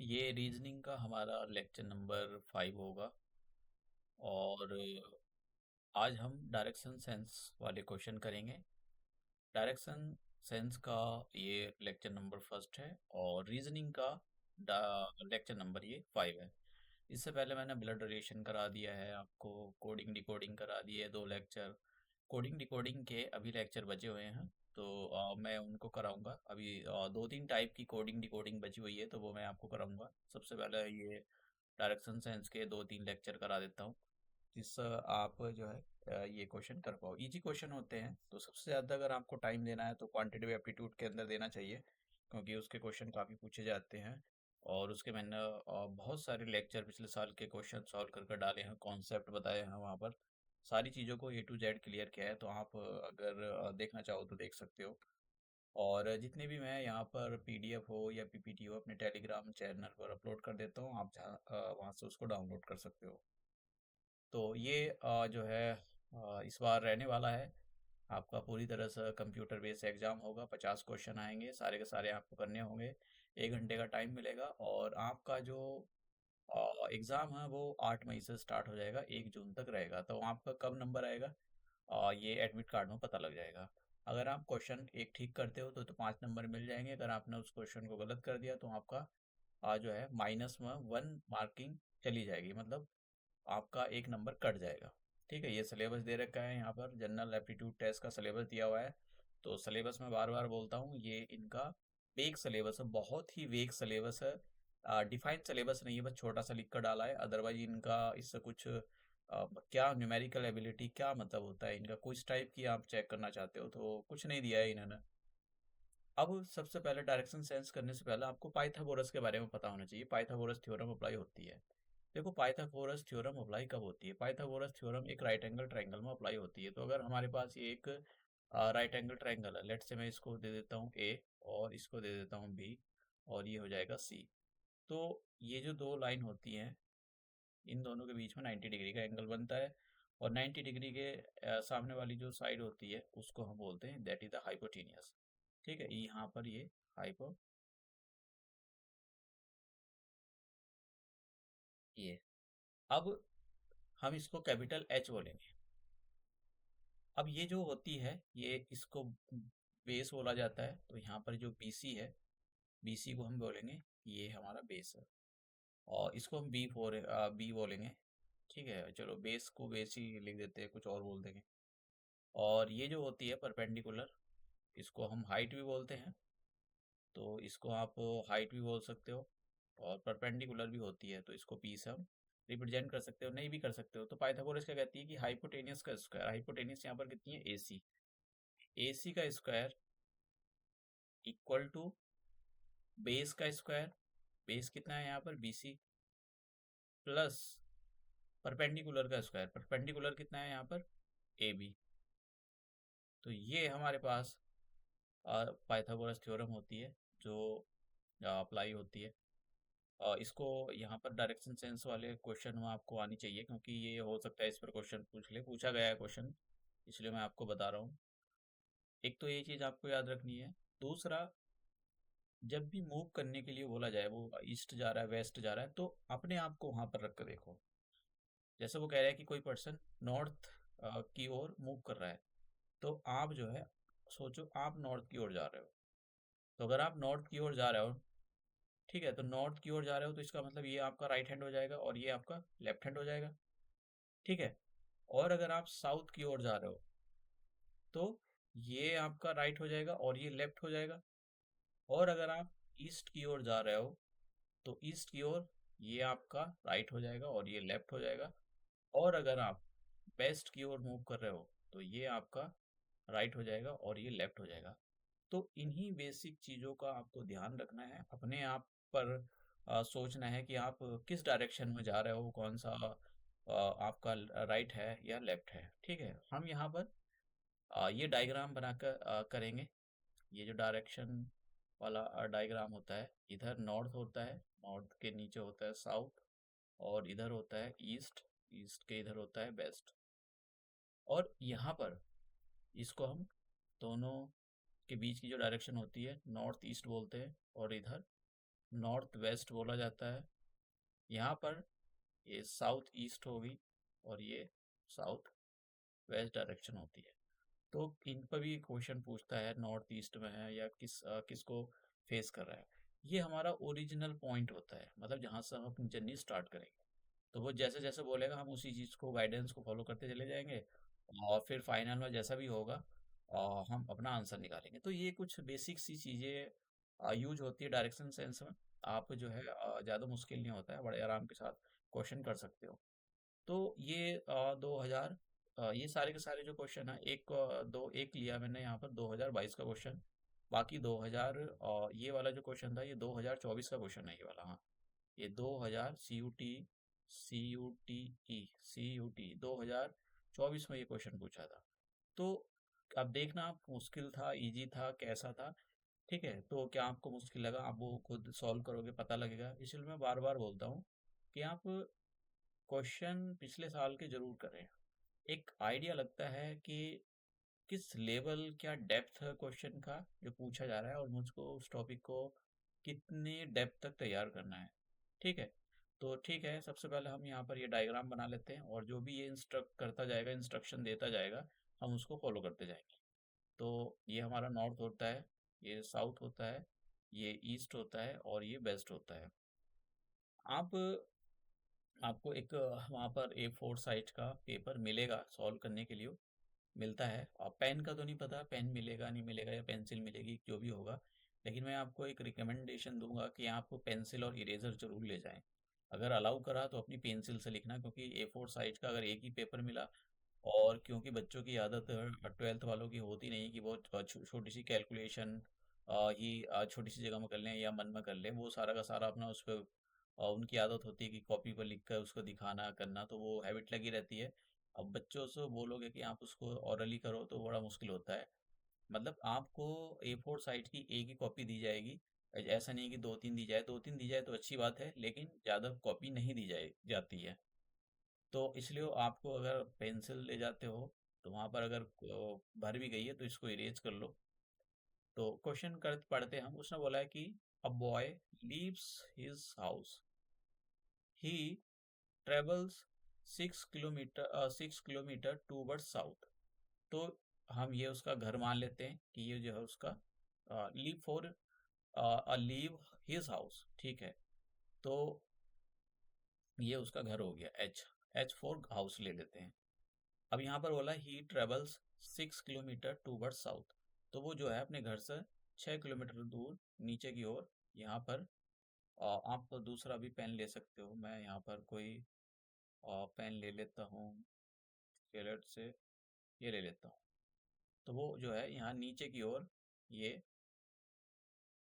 ये रीजनिंग का हमारा लेक्चर नंबर 5 होगा। और आज हम डायरेक्शन सेंस वाले क्वेश्चन करेंगे। डायरेक्शन सेंस का ये लेक्चर नंबर फर्स्ट है और रीजनिंग का लेक्चर नंबर ये 5 है। इससे पहले मैंने ब्लड रिलेशन करा दिया है आपको, कोडिंग डिकोडिंग करा दिए 2 लेक्चर। कोडिंग डिकोडिंग के अभी लेक्चर बचे हुए हैं, तो मैं उनको कराऊंगा। अभी 2-3 टाइप की कोडिंग डिकोडिंग बची हुई है, तो वो मैं आपको कराऊंगा। सबसे पहले ये डायरेक्शन साइंस के 2-3 लेक्चर करा देता हूँ, जिससे आप जो है ये क्वेश्चन कर पाओ। इजी क्वेश्चन होते हैं, तो सबसे ज़्यादा अगर आपको टाइम देना है तो क्वांटिटेटिव एप्टीट्यूड के अंदर देना चाहिए, क्योंकि उसके क्वेश्चन काफ़ी पूछे जाते हैं। और उसके मैंने बहुत सारे लेक्चर पिछले साल के क्वेश्चन सॉल्व कर कर डाले हैं, कॉन्सेप्ट बताए हैं वहाँ पर। सारी चीज़ों को A to Z क्लियर किया है, तो आप अगर देखना चाहो तो देख सकते हो। और जितने भी मैं यहाँ पर PDF हो या PPT हो अपने टेलीग्राम चैनल पर अपलोड कर देता हूँ, आप जहाँ वहाँ से उसको डाउनलोड कर सकते हो। तो ये जो है इस बार रहने वाला है आपका पूरी तरह से कंप्यूटर बेस्ड एग्जाम होगा। 50 क्वेश्चन आएंगे, सारे के सारे आपको करने होंगे। 1 घंटे का टाइम मिलेगा और आपका जो एग्ज़ाम है वो 8 मई से स्टार्ट हो जाएगा, 1 जून तक रहेगा। तो आपका कब नंबर आएगा ये एडमिट कार्ड में पता लग जाएगा। अगर आप क्वेश्चन एक ठीक करते हो तो 5 नंबर मिल जाएंगे। अगर आपने उस क्वेश्चन को गलत कर दिया तो आपका जो है माइनस में 1 मार्किंग चली जाएगी, मतलब आपका 1 नंबर कट जाएगा। ठीक है, ये सिलेबस दे रखा है यहाँ पर, जनरल एप्टीट्यूड टेस्ट का सिलेबस दिया हुआ है। तो सिलेबस में बार बार बोलता हूँ, ये इनका वेग सिलेबस है, बहुत ही वेग सिलेबस है। डिफाइंड सिलेबस नहीं है, बस छोटा सा लिख कर डाला है। अदरवाइज इनका इससे कुछ क्या न्यूमेरिकल एबिलिटी क्या मतलब होता है इनका, कुछ टाइप की आप चेक करना चाहते हो तो कुछ नहीं दिया है इन्होंने। अब सबसे पहले डायरेक्शन सेंस करने से पहले आपको पाइथागोरस के बारे में पता होना चाहिए। पाइथागोरस थ्योरम अप्लाई होती है। देखो, पाइथागोरस थ्योरम अप्लाई कब होती है? पाइथागोरस थ्योरम एक राइट एंगल ट्रायंगल में अप्लाई होती है। तो अगर हमारे पास ये एक राइट एंगल ट्रायंगल है, लेट से मैं इसको दे देता हूँ A और इसको दे देता हूँ B, और ये हो जाएगा C। तो ये जो दो लाइन होती हैं, इन दोनों के बीच में 90 डिग्री का एंगल बनता है। और 90 डिग्री के सामने वाली जो साइड होती है उसको हम बोलते हैं दैट इज द हाइपोटेनियस। ठीक है, यहाँ पर ये हाइपो, ये, अब हम इसको कैपिटल H बोलेंगे। अब ये जो होती है, ये इसको बेस बोला जाता है। तो यहाँ पर जो BC है, BC को हम बोलेंगे ये हमारा बेस है, और इसको हम B बोलेंगे। ठीक है, चलो बेस को बेस ही लिख देते हैं, कुछ और बोल देंगे। और ये जो होती है परपेंडिकुलर, इसको हम हाइट भी बोलते हैं, तो इसको आप हाइट भी बोल सकते हो। और परपेंडिकुलर भी होती है, तो इसको P से हम रिप्रेजेंट कर सकते हो, नहीं भी कर सकते हो। तो पाइथागोरस क्या कहती है कि हाइपोटेनियस का स्क्वायर, हाइपोटेनियस यहाँ पर कितनी है AC, AC का स्क्वायर इक्वल टू बेस का स्क्वायर, बेस कितना है यहाँ पर BC, प्लस परपेंडिकुलर का स्क्वायर, परपेंडिकुलर कितना है यहाँ पर AB। तो ये हमारे पास पाइथागोरस थ्योरम होती है जो अप्लाई होती है। इसको यहाँ पर डायरेक्शन सेंस वाले क्वेश्चन में आपको आनी चाहिए, क्योंकि ये हो सकता है इस पर क्वेश्चन पूछा गया है क्वेश्चन, इसलिए मैं आपको बता रहा हूँ। एक तो ये चीज़ आपको याद रखनी है। दूसरा, जब भी मूव करने के लिए बोला जाए, वो ईस्ट जा रहा है वेस्ट जा रहा है, तो अपने आप को वहां पर रख कर देखो। जैसे वो कह रहा है कि कोई पर्सन नॉर्थ की ओर मूव कर रहा है, तो आप जो है सोचो आप नॉर्थ की ओर जा रहे हो। तो अगर आप नॉर्थ की ओर जा रहे हो, ठीक है, तो नॉर्थ की ओर जा रहे हो तो इसका मतलब ये आपका राइट हैंड हो जाएगा और ये आपका लेफ्ट हैंड हो जाएगा। ठीक है, और अगर आप साउथ की ओर जा रहे हो तो ये आपका राइट हो जाएगा और ये लेफ्ट हो जाएगा। और अगर आप ईस्ट की ओर जा रहे हो तो ईस्ट की ओर ये आपका राइट हो जाएगा और ये लेफ्ट हो जाएगा। और अगर आप वेस्ट की ओर मूव कर रहे हो तो ये आपका राइट हो जाएगा और ये लेफ्ट हो जाएगा। तो इन्हीं बेसिक चीज़ों का आपको ध्यान रखना है, अपने आप पर सोचना है कि आप किस डायरेक्शन में जा रहे हो, कौन सा आपका राइट है या लेफ्ट है। ठीक है, हम यहाँ पर ये डायग्राम बनाकर करेंगे। ये जो डायरेक्शन वाला डायग्राम होता है, इधर नॉर्थ होता है, नॉर्थ के नीचे होता है साउथ, और इधर होता है ईस्ट, ईस्ट के इधर होता है वेस्ट। और यहाँ पर इसको हम दोनों के बीच की जो डायरेक्शन होती है नॉर्थ ईस्ट बोलते हैं, और इधर नॉर्थ वेस्ट बोला जाता है। यहाँ पर ये साउथ ईस्ट होगी और ये साउथ वेस्ट डायरेक्शन होती है। तो इन पर भी क्वेश्चन पूछता है नॉर्थ ईस्ट में है या किसको फेस कर रहा है। ये हमारा ओरिजिनल पॉइंट होता है, मतलब जहाँ से हम अपनी जर्नी स्टार्ट करेंगे। तो वो जैसे जैसे बोलेगा हम उसी चीज़ को, गाइडेंस को फॉलो करते चले जाएंगे और फिर फाइनल में जैसा भी होगा हम अपना आंसर निकालेंगे। तो ये कुछ बेसिक सी चीज़ें यूज होती है डायरेक्शन सेंस में। आप जो है ज़्यादा मुश्किल नहीं होता है, बड़े आराम के साथ क्वेश्चन कर सकते हो। तो ये 2000 ये सारे के सारे जो क्वेश्चन है, एक लिया मैंने यहाँ पर 2022 का क्वेश्चन। बाकी 2000 ये वाला जो क्वेश्चन था ये 2024 का क्वेश्चन है, ये वाला। हाँ, ये 2000 सी यू टी 2024 में ये क्वेश्चन पूछा था। तो अब देखना आप मुश्किल था, इजी था, कैसा था। ठीक है, तो क्या आपको मुश्किल लगा, आप वो खुद सॉल्व करोगे, पता लगेगा। इसलिए मैं बार बार बोलता हूँ कि आप क्वेश्चन पिछले साल के जरूर करें। एक आइडिया लगता है कि किस लेवल, क्या डेप्थ है क्वेश्चन का जो पूछा जा रहा है, और मुझको उस टॉपिक को कितने डेप्थ तक तैयार करना है। ठीक है, तो ठीक है, सबसे पहले हम यहाँ पर ये डायग्राम बना लेते हैं और जो भी ये इंस्ट्रक्ट करता जाएगा, इंस्ट्रक्शन देता जाएगा, हम उसको फॉलो करते जाएंगे। तो ये हमारा नॉर्थ होता है, ये साउथ होता है, ये ईस्ट होता है और ये वेस्ट होता है। आप आपको एक वहाँ पर A4 साइज का पेपर मिलेगा सॉल्व करने के लिए, मिलता है। अब पेन का तो नहीं पता, पेन मिलेगा नहीं मिलेगा या पेंसिल मिलेगी, जो भी होगा। लेकिन मैं आपको एक रिकमेंडेशन दूंगा कि आप पेंसिल और इरेजर जरूर ले जाएं। अगर अलाउ करा तो अपनी पेंसिल से लिखना, क्योंकि A4 साइज का अगर एक ही पेपर मिला, और क्योंकि बच्चों की आदत 12th वालों की होती नहीं कि बहुत छोटी सी कैलकुलेशन ही छोटी सी जगह में कर लें या मन में कर लें, वो सारा का सारा अपना उस पर उनकी आदत होती है कि कॉपी पर लिख कर उसको दिखाना करना, तो वो हैबिट लगी रहती है। अब बच्चों से बोलोगे कि आप उसको ऑरली करो तो बड़ा मुश्किल होता है। मतलब आपको A4 साइज की एक ही कॉपी दी जाएगी। ऐसा नहीं है कि दो तीन दी जाए, दो तीन दी जाए तो अच्छी बात है, लेकिन ज़्यादा कॉपी नहीं दी जाए जाती है। तो इसलिए आपको अगर पेंसिल ले जाते हो तो वहाँ पर अगर भर भी गई है तो इसको इरेज कर लो। तो क्वेश्चन कर पढ़ते हम। उसने बोला है कि a boy leaves his house, he travels 6 kilometre toward south. तो हम ये उसका घर मान लेते हैं कि ये जो है उसका लीव हिज हाउस। ठीक है, तो ये उसका घर हो गया। H4 हाउस ले लेते हैं। अब यहाँ पर बोला ही ट्रेवल्स 6 किलोमीटर टूवर्ड साउथ। तो वो जो है अपने घर से 6 किलोमीटर दूर नीचे की ओर, यहाँ पर आप दूसरा भी पेन ले सकते हो। मैं यहाँ पर कोई पेन ले लेता हूँ स्केलेट से, ये ले लेता हूँ। तो वो जो है यहाँ नीचे की ओर ये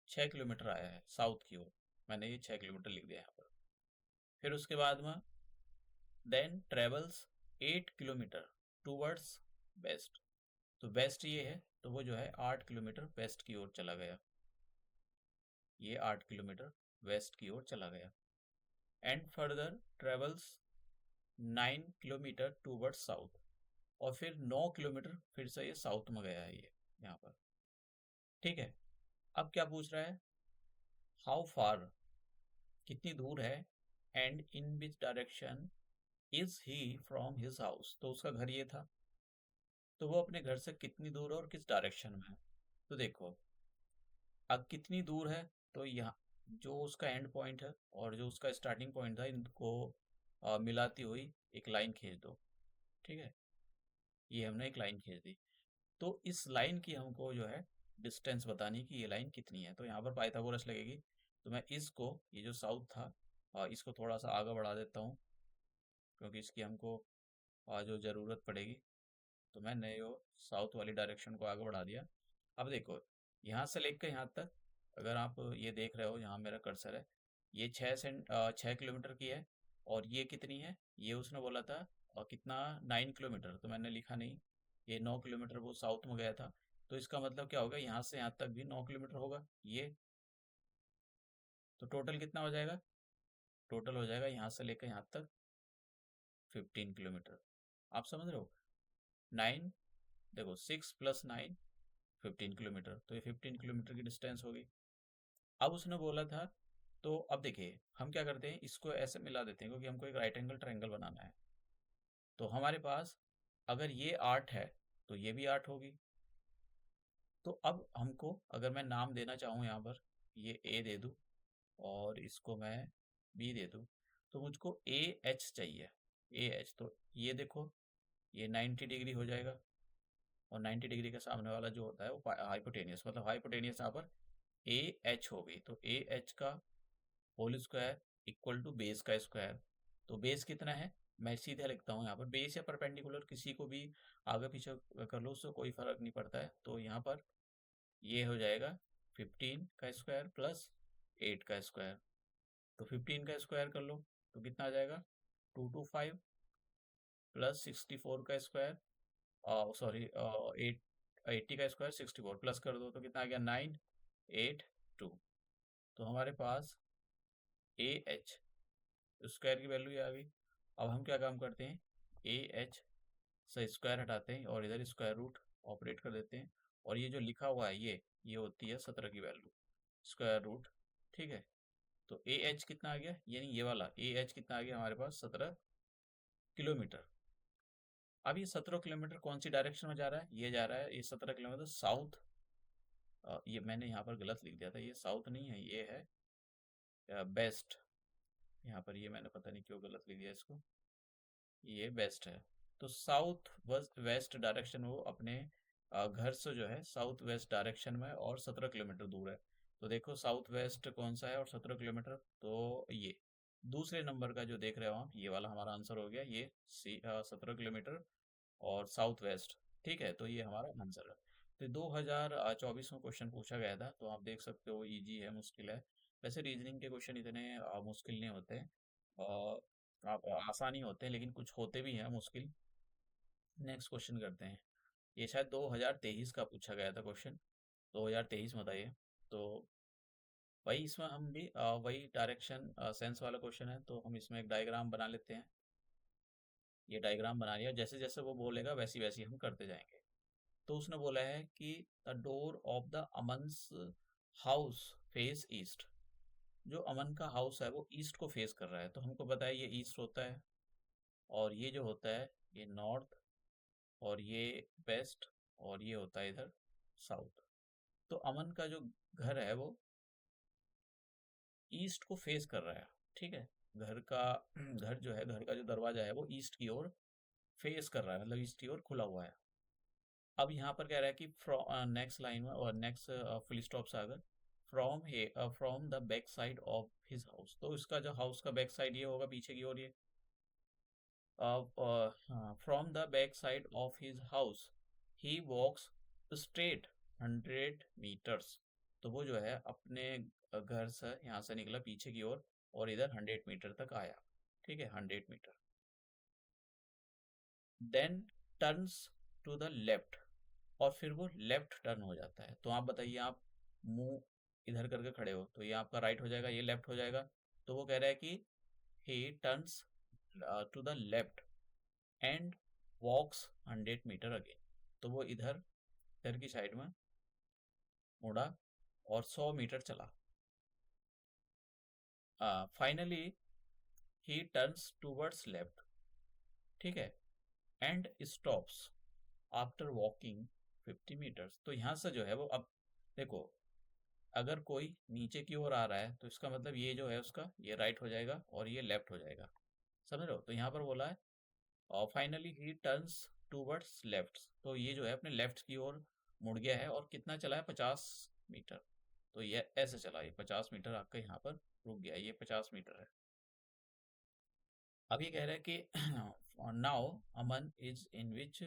6 किलोमीटर आया है साउथ की ओर। मैंने ये 6 किलोमीटर लिख दिया यहाँ पर। फिर उसके बाद में then travels 8 kilometre towards west. तो वेस्ट ये है, तो वो जो है 8 किलोमीटर वेस्ट की ओर चला गया। ये 8 किलोमीटर वेस्ट की ओर चला गया। And further travels 9 kilometre towards south. और फिर 9 किलोमीटर फिर से ये साउथ में गया है, ये यहाँ पर। ठीक है, अब क्या पूछ रहा है, हाउ फार, कितनी दूर है, and in which direction is he from his house. तो उसका घर ये था, तो वो अपने घर से कितनी दूर और किस डायरेक्शन में है। तो देखो, अब कितनी दूर है, तो यहाँ जो उसका एंड पॉइंट है और जो उसका स्टार्टिंग पॉइंट था, इनको मिलाती हुई एक लाइन खींच दो। ठीक है, ये हमने एक लाइन खींच दी। तो इस लाइन की हमको जो है डिस्टेंस बतानी कि ये लाइन कितनी है। तो यहाँ पर पाइथागोरस लगेगी। तो मैं इसको, ये जो साउथ था, इसको थोड़ा सा आगे बढ़ा देता हूँ, क्योंकि इसकी हमको जो ज़रूरत पड़ेगी। तो मैंने यो साउथ वाली डायरेक्शन को आगे बढ़ा दिया। अब देखो, यहाँ से लेकर यहाँ तक, अगर आप ये देख रहे हो, यहाँ मेरा कर्सर है, ये 6 किलोमीटर की है। और ये कितनी है, ये उसने बोला था और कितना, 9 किलोमीटर, तो मैंने लिखा नहीं। ये 9 किलोमीटर वो साउथ में गया था। तो इसका मतलब क्या होगा, यहाँ से यहाँ तक भी 9 किलोमीटर होगा ये। तो टोटल कितना हो जाएगा, टोटल हो जाएगा यहाँ से लेकर यहाँ तक 15 किलोमीटर। आप समझ रहे हो, 9, देखो 6 + 9 15 किलोमीटर, तो ये 15 किलोमीटर की डिस्टेंस होगी। अब उसने बोला था तो अब देखिए हम क्या करते हैं, इसको ऐसे मिला देते हैं क्योंकि हमको एक राइट एंगल ट्रायंगल बनाना है। तो हमारे पास अगर ये 8 है तो ये भी 8 होगी। तो अब हमको अगर मैं नाम देना चाहूँ यहाँ पर, ये ए दे दूँ और इसको मैं बी दे दूँ, तो मुझको ए एच चाहिए। ए एच, तो ये देखो ये 90 डिग्री हो जाएगा और 90 डिग्री के सामने वाला जो होता है वो हाइपोटेनियस, मतलब हाइपोटेनियस यहाँ पर ए एच हो गई। तो ए एच का whole square equal to base का स्क्वायर। तो बेस कितना है, मैं सीधे लिखता हूँ यहाँ पर, बेस या परपेंडिकुलर किसी को भी आगे पीछे कर लो, उससे कोई फर्क नहीं पड़ता है। तो यहाँ पर ये हो जाएगा 15 का स्क्वायर प्लस 8 का स्क्वायर। तो 15 का स्क्वायर कर लो तो कितना आ जाएगा, 225 प्लस 64 का स्क्वायर, सॉरी 80 का स्क्वायर 64 प्लस कर दो तो कितना आ गया, 982। तो हमारे पास ए एच स्क्वायर की वैल्यू आ गई। अब हम क्या काम करते हैं, ए एच से स्क्वायर हटाते हैं और इधर स्क्वायर रूट ऑपरेट कर देते हैं। और ये जो लिखा हुआ है ये होती है 17 की वैल्यू, स्क्वायर रूट। ठीक है, तो ए एच कितना आ गया, यानी ये वाला ए एच कितना आ गया हमारे पास, 17 किलोमीटर। अब ये 17 किलोमीटर कौन सी डायरेक्शन में जा रहा है, ये जा रहा है ये 17 किलोमीटर साउथ। ये मैंने यहाँ पर गलत लिख दिया था, ये साउथ नहीं है, ये है बेस्ट। यहाँ पर ये मैंने पता नहीं क्यों गलत लिख दिया इसको, ये वेस्ट है। तो साउथ वेस्ट डायरेक्शन वो अपने घर से जो है साउथ वेस्ट डायरेक्शन में और 17 किलोमीटर दूर है। तो देखो साउथ वेस्ट कौन सा है और 17 किलोमीटर, तो ये दूसरे नंबर का जो देख रहे हो आप, ये वाला हमारा आंसर हो गया, ये 17 किलोमीटर और साउथ वेस्ट। ठीक है, तो ये हमारा आंसर है। तो 2024 में क्वेश्चन पूछा गया था, तो आप देख सकते हो इजी है मुश्किल है। वैसे रीजनिंग के क्वेश्चन इतने मुश्किल नहीं होते हैं, आप आसान ही होते हैं, लेकिन कुछ होते भी हैं मुश्किल। नेक्स्ट क्वेश्चन करते हैं। ये शायद 2023 का पूछा गया था क्वेश्चन, 2023 में था ये। तो वही इसमें हम भी वही डायरेक्शन सेंस वाला क्वेश्चन है, तो हम इसमें एक डायग्राम बना लेते हैं। ये डायग्राम बना लिया, जैसे जैसे वो बोलेगा वैसी वैसी हम करते जाएंगे। तो उसने बोला है कि the door of the Aman's house face east. जो अमन का हाउस है वो ईस्ट को फेस कर रहा है, तो हमको पता है ये ईस्ट होता है और ये जो होता है ये नॉर्थ और ये वेस्ट और ये होता है इधर साउथ। तो अमन का जो घर है वो ईस्ट को फेस कर रहा है। ठीक है, घर का घर जो है, घर का जो दरवाजा है वो ईस्ट की ओर फेस कर रहा है, मतलब ईस्ट की ओर खुला हुआ है। अब यहाँ पर कह रहा है कि नेक्स्ट लाइन में और नेक्स्ट फुल स्टॉप से अगर from the back side of his house, तो इसका जो हाउस का बैक साइड ये होगा पीछे की ओर, ये from the back side of his house he walks straight 100 metres. तो वो जो है अपने घर से यहाँ से निकला पीछे की ओर और इधर 100 मीटर तक आया। ठीक है, 100 metre, then turns to the left, और फिर वो लेफ्ट टर्न हो जाता है। तो आप बताइए, आप मुंह इधर करके खड़े हो तो ये आपका राइट हो जाएगा, ये लेफ्ट हो जाएगा। तो वो कह रहा है कि he turns to the left and walks 100 metre again. तो वो इधर इधर की साइड में मुड़ा और 100 मीटर चला। Finally he turns towards left, ठीक है, and stops after walking 50 metres. तो यहाँ से जो है वो, अब देखो अगर कोई नीचे की ओर आ रहा है तो इसका मतलब ये जो है उसका ये राइट हो जाएगा और ये लेफ्ट हो जाएगा, समझ रहे हो। तो यहाँ पर बोला है और finally he turns towards left, तो ये जो है अपने लेफ्ट की ओर मुड़ गया है और कितना चला है, 50 मीटर। तो ये ऐसे चला, ये 50 मीटर आपका यहाँ पर रुक गया, ये 50 मीटर है। अब ये कह रहा है कि now Aman is in which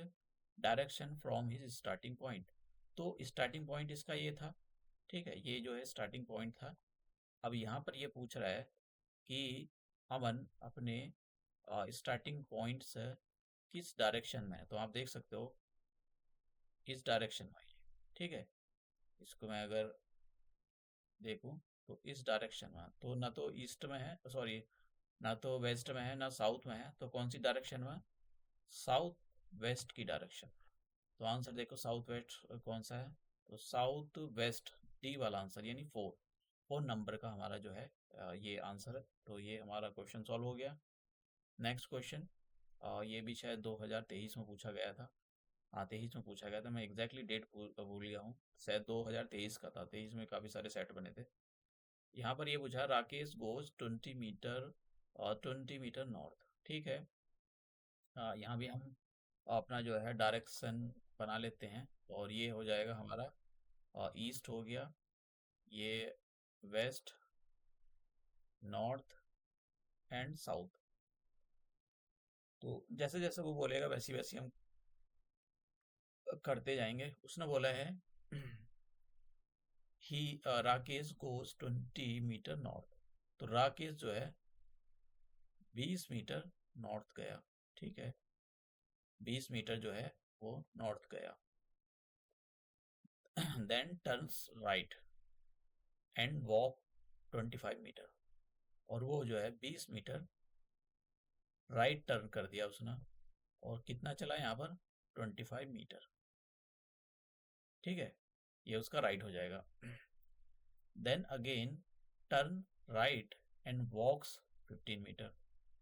direction from his starting point. तो स्टार्टिंग पॉइंट इसका ये था, ठीक है, ये जो है स्टार्टिंग पॉइंट था। अब यहाँ पर ये पूछ रहा है कि अमन अपने स्टार्टिंग पॉइंट से किस डायरेक्शन में है। तो आप देख सकते हो इस डायरेक्शन में ये, ठीक है। इसको मैं अगर देखूं तो इस डायरेक्शन में, तो ना तो ईस्ट में है, सॉरी, ना तो वेस्ट में है ना साउथ में है, तो कौन सी डायरेक्शन में, साउथ वेस्ट की डायरेक्शन। तो आंसर देखो साउथ वेस्ट कौन सा है, तो साउथ वेस्ट, डी वाला आंसर यानी 4। फोन नंबर का हमारा जो है ये आंसर है। तो ये हमारा क्वेश्चन सॉल्व हो गया। नेक्स्ट क्वेश्चन, ये भी शायद 2023 में पूछा गया था। हाँ, 23 में पूछा गया था, मैं एग्जैक्टली डेट भूल गया हूँ। शायद 2023 का था, 23 में काफ़ी सारे सेट बने थे। यहाँ पर ये पूछा, राकेश गोज 20 मीटर और 20 मीटर नॉर्थ। ठीक है। यहाँ भी हम अपना जो है डायरेक्शन बना लेते हैं, और ये हो जाएगा हमारा ईस्ट हो गया, ये वेस्ट, नॉर्थ एंड साउथ। तो जैसे जैसे वो बोलेगा वैसी वैसी हम करते जाएंगे। उसने बोला है ही राकेश गोज 20 मीटर नॉर्थ। तो राकेश जो है 20 मीटर नॉर्थ गया। ठीक है, 20 मीटर जो है वो नॉर्थ गया। Then turns right and walk 25 metre. और वो जो है 20 मीटर राइट टर्न कर दिया उसने, और कितना चला यहाँ पर 25 मीटर। ठीक है, ये उसका राइट हो जाएगा। Then again turn right and walks 15 metre.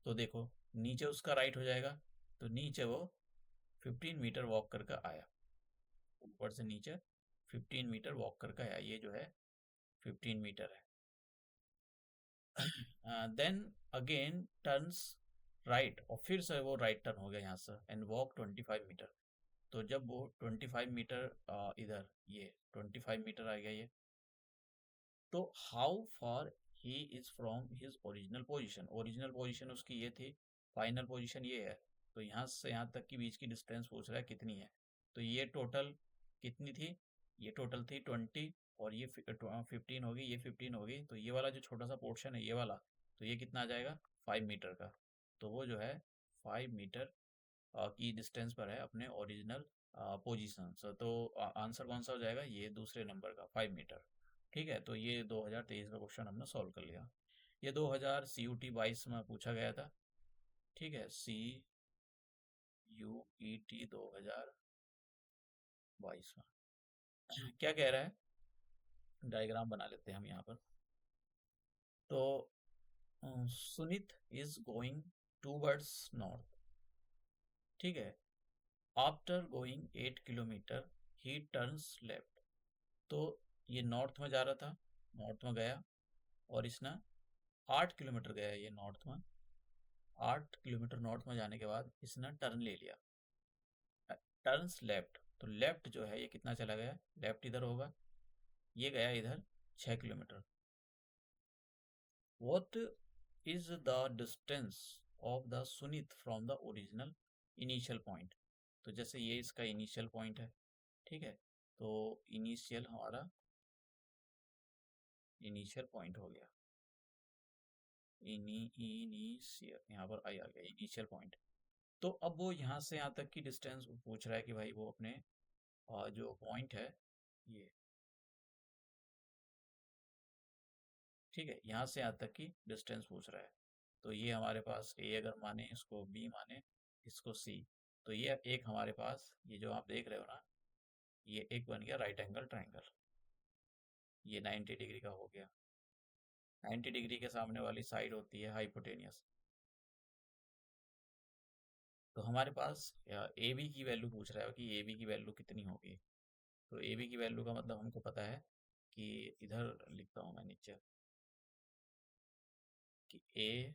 तो देखो नीचे उसका राइट हो जाएगा, तो नीचे वो 15 मीटर वॉक करके आया, ऊपर से नीचे 15 मीटर वॉक करके आया। ये जो है 15 मीटर है। देन अगेन टर्न्स राइट, और फिर से वो राइट टर्न हो गया यहाँ से, एंड वॉक 25 मीटर। तो जब वो 25 मीटर इधर, ये 25 मीटर आ गया ये। तो how far he is from his original position. Original position उसकी ये थी, फाइनल पोजीशन ये है। तो यहाँ से यहाँ तक की बीच की डिस्टेंस पूछ रहा है कितनी है। तो ये टोटल कितनी थी, ये टोटल थी 20, और ये 15 होगी, ये 15 होगी। तो ये वाला जो छोटा सा पोर्शन है ये वाला, तो ये कितना आ जाएगा 5 मीटर का। तो वो जो है 5 मीटर की डिस्टेंस पर है अपने ओरिजिनल पोजीशन से। तो आंसर कौन सा हो जाएगा, ये दूसरे नंबर का 5 मीटर। ठीक है, तो ये 2023 का क्वेश्चन हमने सॉल्व कर लिया। ये 2000 CUT 22 में पूछा गया था। ठीक है, CUET 2022 में क्या कह रहा है, डायग्राम बना लेते हैं हम यहाँ पर। तो Sunit is going towards north. ठीक है, आफ्टर गोइंग 8 किलोमीटर ही टर्न्स लेफ्ट। तो ये नॉर्थ में जा रहा था, नॉर्थ में गया, और इसने 8 किलोमीटर गया ये नॉर्थ में। 8 किलोमीटर नॉर्थ में जाने के बाद इसने टर्न ले लिया, टर्न्स लेफ्ट। तो लेफ्ट जो है ये कितना चला गया, लेफ्ट इधर होगा, ये गया इधर 6 kilometre. What is the distance of the Sunit from the original initial point. तो जैसे ये इसका इनिशियल पॉइंट है। ठीक है, तो इनिशियल हमारा इनिशियल पॉइंट हो गया, इनिशियल, यहाँ पर आई आ गया इनिशियल पॉइंट। तो अब वो यहाँ से यहाँ तक की डिस्टेंस पूछ रहा है कि भाई वो अपने जो पॉइंट है ये, ठीक है, यहाँ से यहाँ तक की डिस्टेंस पूछ रहा है। तो ये हमारे पास ए अगर माने, इसको बी माने, इसको सी, तो ये एक हमारे पास ये जो आप देख रहे हो ना, ये एक बन गया राइट एंगल ट्राइंगल। ये 90 डिग्री का हो गया। 90 डिग्री के सामने वाली साइड होती है हाइपोटेनियस। तो हमारे पास ए बी की वैल्यू पूछ रहा है कि ए बी की वैल्यू कितनी होगी। तो ए बी की वैल्यू का मतलब हमको पता है कि इधर लिखता हूँ मैं नीचे, कि ए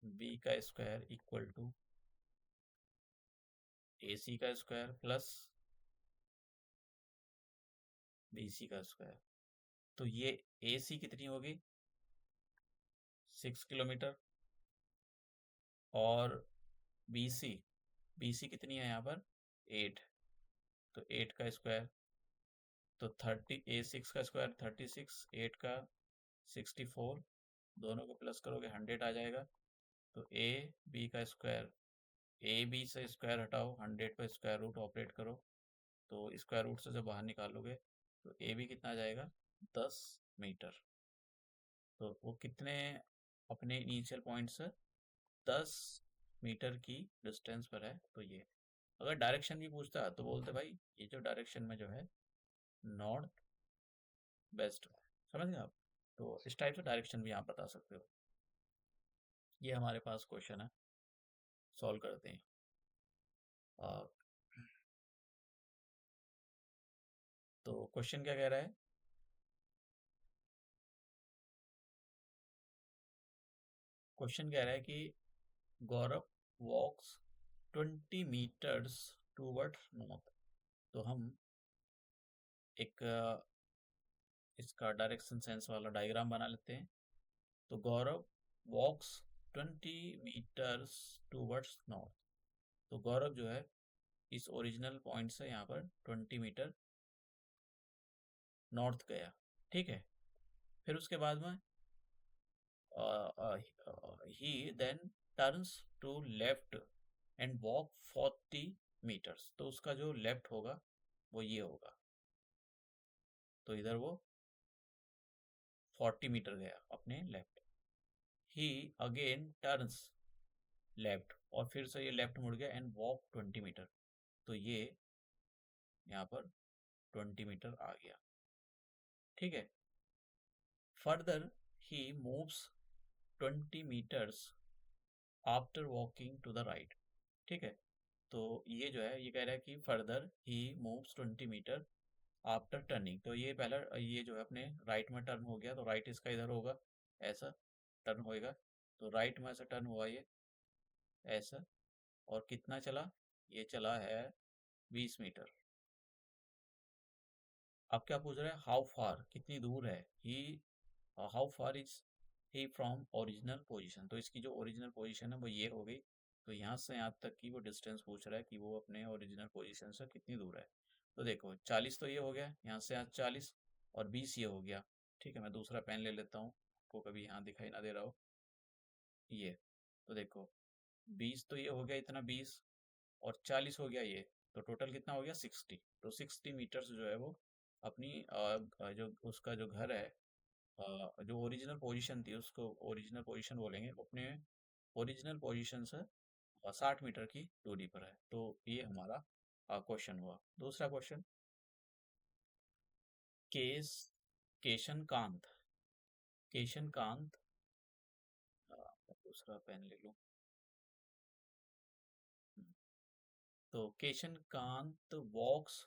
बी का स्क्वायर इक्वल टू ए सी का स्क्वायर प्लस बी सी का स्क्वायर। तो ये ए सी कितनी होगी 6 किलोमीटर, और बी सी कितनी है यहाँ पर 8। तो 8 का स्क्वायर, तो 30, A6 का स्क्वायर 36, 8 का 64, दोनों को प्लस करोगे 100 आ जाएगा। तो ए बी का स्क्वायर, ए बी से स्क्वायर हटाओ, 100 पे स्क्वायर रूट ऑपरेट करो, तो स्क्वायर रूट से जब बाहर निकालोगे तो ए बी कितना आ जाएगा 10 मीटर। तो वो कितने अपने इनिशियल पॉइंट से 10 मीटर की डिस्टेंस पर है। तो ये अगर डायरेक्शन भी पूछता तो बोलते भाई ये जो डायरेक्शन में जो है नॉर्थ बेस्ट है। समझ गए आप? तो इस टाइप से डायरेक्शन भी आप बता सकते हो। ये हमारे पास क्वेश्चन है, सॉल्व करते हैं। अ, तो क्वेश्चन क्या कह रहा है? क्वेश्चन कह रहा है कि गौरव वॉक्स 20 मीटर्स टूवर्ड्स नॉर्थ। तो हम एक इसका डायरेक्शन सेंस वाला डायग्राम बना लेते हैं। तो गौरव वॉक्स 20 मीटर्स टूवर्ड्स नॉर्थ। तो गौरव जो है इस ओरिजिनल पॉइंट से यहाँ पर 20 मीटर नॉर्थ गया। ठीक है। फिर उसके बाद में ही then turns to left and walk 40 metres. तो उसका जो लेफ्ट होगा वो ये होगा। तो इधर वो 40 मीटर गया अपने लेफ्ट। ही अगेन टर्न्स लेफ्ट, और फिर से ये लेफ्ट मुड़ गया एंड वॉक 20 मीटर। तो ये यहाँ पर 20 मीटर आ गया। ठीक है। Further he moves 20 metres after walking to the right. ठीक है। तो ये जो है ये कह रहा है कि further he moves 20 metre after turning. तो ये पहला ये जो है अपने राइट में टर्न हो गया, तो राइट इसका इधर होगा, ऐसा टर्न होएगा। तो राइट में ऐसा टर्न हुआ ये ऐसा। और कितना चला? ये चला है 20 मीटर। अब क्या पूछ रहा है? हाउ फार, कितनी दूर है ही, how far is he from original position. तो इसकी जो ओरिजिनल पोजीशन है वो ये हो गई। तो यहाँ से यहाँ तक की वो डिस्टेंस पूछ रहा है कि वो अपने ओरिजिनल पोजीशन से कितनी दूर है। तो देखो 40 तो ये हो गया, यहाँ से यहाँ 40, और 20 ये हो गया। ठीक है, मैं दूसरा पेन ले लेता हूँ, आपको कभी यहाँ दिखाई ना दे रहा हो ये। तो देखो 20 तो ये हो गया, इतना 20, और 40 हो गया ये। तो टोटल कितना हो गया? 60। तो 60 मीटर्स जो है वो अपनी जो उसका जो घर है, जो ओरिजिनल पोजीशन थी उसको ओरिजिनल पोजीशन बोलेंगे, अपने ओरिजिनल पोजीशन से 60 मीटर की दूरी पर है। तो ये हमारा क्वेश्चन हुआ। दूसरा क्वेश्चन, केस केशन कांत। केशन कांत, मैं दूसरा पेन ले लूं। हम्म, तो केशन कांत वॉक्स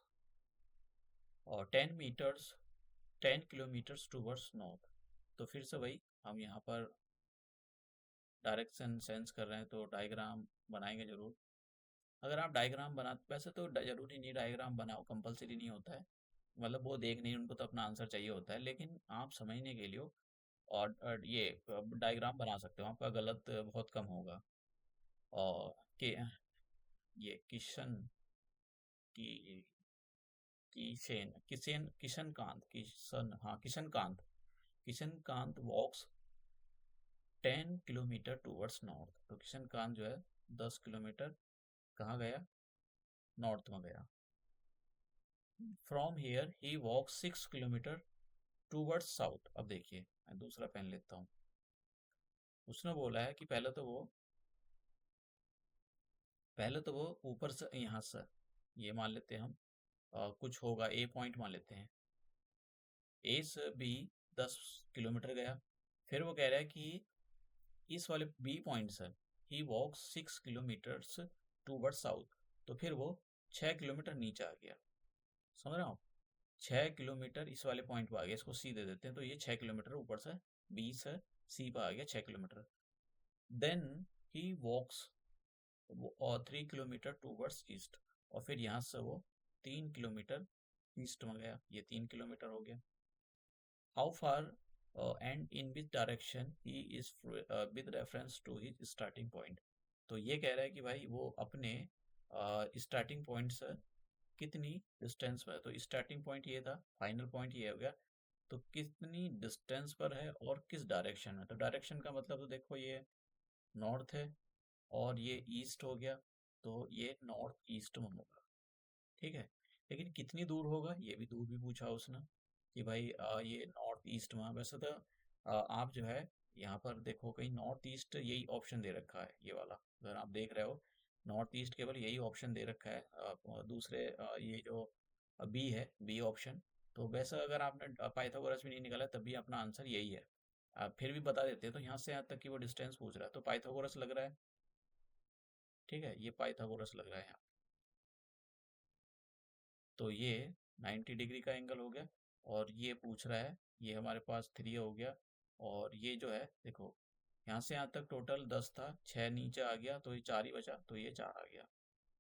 और 10 किलोमीटर्स टूवर्ड्स नॉर्थ। तो फिर से वही हम यहाँ पर डायरेक्शन सेंस कर रहे हैं तो डायग्राम बनाएंगे जरूर। अगर आप डायग्राम बना, वैसे तो जरूरी नहीं डायग्राम बनाओ, कंपलसरी नहीं होता है। मतलब वो देख नहीं, उनको तो अपना आंसर चाहिए होता है, लेकिन आप समझने के लिए और ये डायग्राम बना सकते हो, आपका गलत बहुत कम होगा। और कि ये किशन की किशन किशन किशन कांत किशन हाँ किशन कांत, किशन कांत वॉक्स 10 किलोमीटर टूवर्ड्स नॉर्थ। तो किशन कांत जो है 10 किलोमीटर कहाँ गया? नॉर्थ में गया। From here he walk 6 kilometre towards south. अब देखिए मैं दूसरा पेन लेता हूँ। उसने बोला है कि पहले तो वो ऊपर से यहाँ से ये मान लेते हैं हम, कुछ होगा ए पॉइंट मान लेते हैं। ए से बी 10 किलोमीटर गया। फिर वो कह रहा है कि इस वाले बी पॉइंट से ही वॉक 6 किलोमीटर टूवर्ड साउथ। तो फिर वो 6 किलोमीटर नीचे आ गया। समझ रहे हो? 6 किलोमीटर इस वाले पॉइंट पर आ गया, इसको सी दे देते हैं। तो ये 6 किलोमीटर ऊपर से बी से सी पर आ गया 6 किलोमीटर। देन ही वॉक्स और 3 किलोमीटर टूवर्ड्स ईस्ट। और फिर यहाँ से वो 3 किलोमीटर ईस्ट में गया। ये 3 किलोमीटर हो गया। How far and in which direction he is with reference to his starting point. तो ये कह रहा है कि भाई वो अपने स्टार्टिंग पॉइंट से कितनी डिस्टेंस पर है। तो स्टार्टिंग पॉइंट ये था, फाइनल पॉइंट ये हो गया। तो कितनी डिस्टेंस पर है और किस डायरेक्शन में। तो डायरेक्शन का मतलब तो देखो ये नॉर्थ है और ये ईस्ट हो गया। तो ये नॉर्थ ईस्ट में होगा। ठीक है। लेकिन कितनी दूर होगा ये भी दूर भी पूछा उसने कि भाई ये नॉर्थ ईस्ट में। वैसे तो आप जो है यहाँ पर देखो कहीं नॉर्थ ईस्ट यही ऑप्शन दे रखा है, ये वाला अगर आप देख रहे हो नॉर्थ ईस्ट केवल यही ऑप्शन दे रखा है। दूसरे ये जो बी है, बी ऑप्शन, तो वैसा अगर आपने पाइथागोरस भी नहीं निकाला तब भी अपना आंसर यही है। आप फिर भी बता देते हैं, तो यहाँ से यहाँ तक की वो डिस्टेंस पूछ रहा है तो पाइथागोरस लग रहा है। ठीक है, ये पाइथागोरस लग रहा है यहाँ। तो ये 90 डिग्री का एंगल हो गया। और ये पूछ रहा है, ये हमारे पास 3 हो गया। और ये जो है देखो, यहाँ से यहाँ तक टोटल 10 था, 6 नीचे आ गया तो ये 4 ही बचा, तो ये 4 आ गया।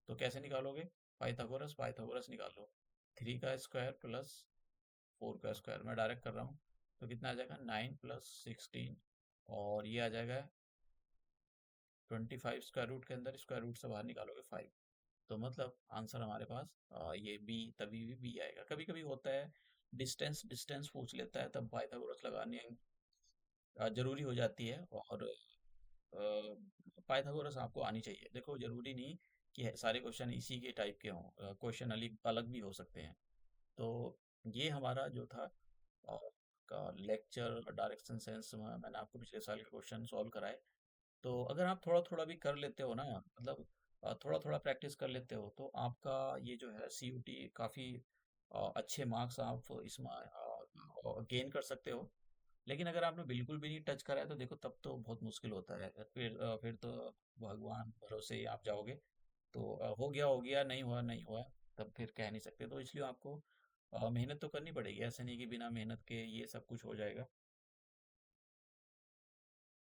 तो कैसे निकालोगे? पाइथागोरस पाइथागोरस निकाल लो। 3 का स्क्वायर प्लस 4 का स्क्वायर, मैं डायरेक्ट कर रहा हूँ। तो कितना आ जाएगा? 9 प्लस 16। और ये आ जाएगा 25 स्क्वायर रूट के अंदर, स्क्वायर रूट से बाहर निकालोगे 5। तो मतलब आंसर हमारे पास ये बी, तभी भी बी आएगा। कभी कभी होता है डिस्टेंस डिस्टेंस पूछ लेता है, तब पाइथागोरस लगानी जरूरी हो जाती है। और पाइथागोरस आपको आनी चाहिए। देखो, जरूरी नहीं कि सारे क्वेश्चन इसी के टाइप के हों, क्वेश्चन अलग अलग भी हो सकते हैं। तो ये हमारा जो था का लेक्चर डायरेक्शन सेंस में, मैंने आपको पिछले साल के क्वेश्चन सॉल्व कराए। तो अगर आप थोड़ा थोड़ा भी कर लेते हो ना, मतलब थोड़ा थोड़ा प्रैक्टिस कर लेते हो, तो आपका ये जो है सीयूटी काफ़ी अच्छे मार्क्स आप इसमें गेन कर सकते हो। लेकिन अगर आपने बिल्कुल भी नहीं टच करा है तो देखो, तब तो बहुत मुश्किल होता है। फिर तो भगवान भरोसे ही आप जाओगे। तो हो गया, नहीं हुआ नहीं हुआ, तब फिर कह नहीं सकते। तो इसलिए आपको मेहनत तो करनी पड़ेगी, ऐसा नहीं कि बिना मेहनत के ये सब कुछ हो जाएगा।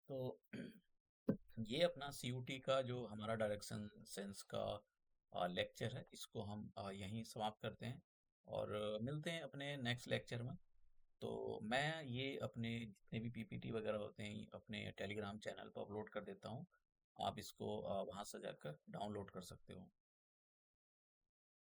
तो ये अपना सीयूटी का जो हमारा डायरेक्शन सेंस का लेक्चर है, इसको हम यहीं समाप्त करते हैं। और मिलते हैं अपने नेक्स्ट लेक्चर में। तो मैं ये अपने जितने भी पीपीटी वगैरह होते हैं अपने टेलीग्राम चैनल पर अपलोड कर देता हूँ। आप इसको वहाँ से जाकर डाउनलोड कर सकते हो।